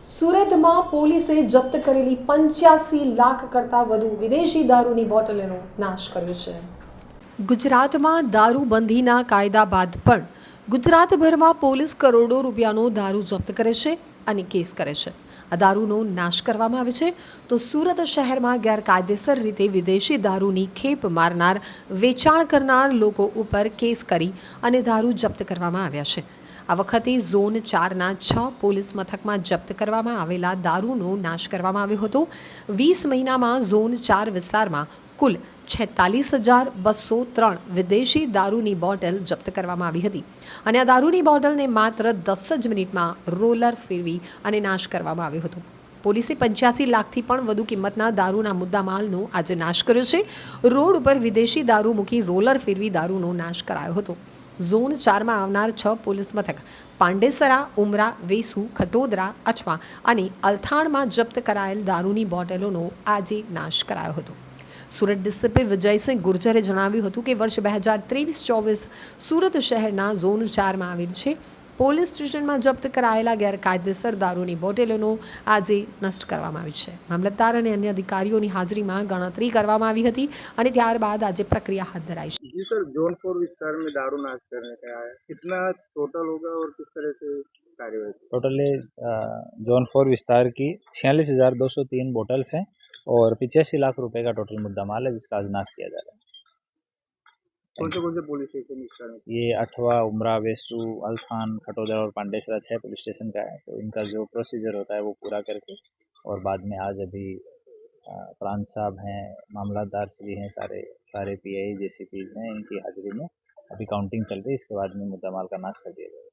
સુરતમાં પોલીસે જપ્ત કરેલી 85 લાખ કરતાં વધુ વિદેશી દારૂની બોટલોનો નાશ કર્યો છે. ગુજરાતમાં દારૂબંધીના કાયદા બાદ પણ ગુજરાતભરમાં પોલીસ કરોડો રૂપિયાનો દારૂ જપ્ત કરે છે અને કેસ કરે છે. આ દારૂનો નાશ કરવામાં આવે છે તો સુરત શહેરમાં ગેરકાયદેસર રીતે વિદેશી દારૂની ખેપ મારનાર, વેચાણ કરનાર લોકો ઉપર કેસ કરી અને દારૂ જપ્ત કરવામાં આવ્યા છે. આ વખતે ઝોન 4ના 6 પોલીસ મથકમાં જપ્ત કરવામાં આવેલા દારૂનો નાશ કરવામાં આવ્યો હતો. 20 મહિનામાં ઝોન 4 વિસ્તારમાં કુલ 46,203 વિદેશી દારૂની બોટલ જપ્ત કરવામાં આવી હતી અને આ દારૂની બોટલને માત્ર 10 જ મિનિટમાં રોલર ફેરવી અને નાશ કરવામાં આવ્યો હતો. પોલીસે 85 લાખથી પણ વધુ કિંમતના દારૂના મુદ્દામાલનો આજે નાશ કર્યો છે. રોડ ઉપર વિદેશી દારૂ મૂકી રોલર ફેરવી દારૂનો નાશ કરાયો હતો. ઝોન 4માં આવનાર 6 પોલીસ મથક પાંડેસરા, ઉમરા, વેસુ, ખટોદરા, અછવા અને અલથાણમાં જપ્ત કરાયેલ દારૂની બોટલોનો આજે નાશ કરાયો હતો. સુરત ડીસીપી વિજયસિંહ ગુર્જરે જણાવ્યું હતું કે વર્ષ 2023-24 સુરત શહેરના ઝોન 4માં આવેલ છે પોલીસ સ્ટેશનમાં જપ્ત કરાયેલા ગેરકાયદેસર દારૂની બોટલોનો આજે નષ્ટ કરવામાં આવી છે. મામલતદાર અને અન્ય અધિકારીઓની હાજરીમાં ગણતરી કરવામાં આવી હતી અને ત્યારબાદ આજે પ્રક્રિયા हाथ धराई है. जी सर, जोन 4 विस्तार में दारू नाश करने का है, कितना टोटल होगा और किस तरह से कार्यवाही? टोटली जोन 4 विस्तार की 46,203 बोटल्स हैं और 85 लाख रुपए का टोटल मुद्दा माल है जिसका आज नाश किया जा रहा है. कौन से पुलिस स्टेशन विस्तार में? ये अठवा, उमरा, वेसू, अल्थान, खटोदरा और पांडेसरा 6 पुलिस स्टेशन का है. तो इनका जो प्रोसीजर होता है वो पूरा करके और बाद में आज अभी प्रांत साहब हैं, मामलतदार श्री हैं, सारे पीआई जेसीपीज हैं, इनकी हाजिरी में अभी काउंटिंग चल रही है. इसके बाद में मुद्दा माल का नाश कर दिया जाएगा.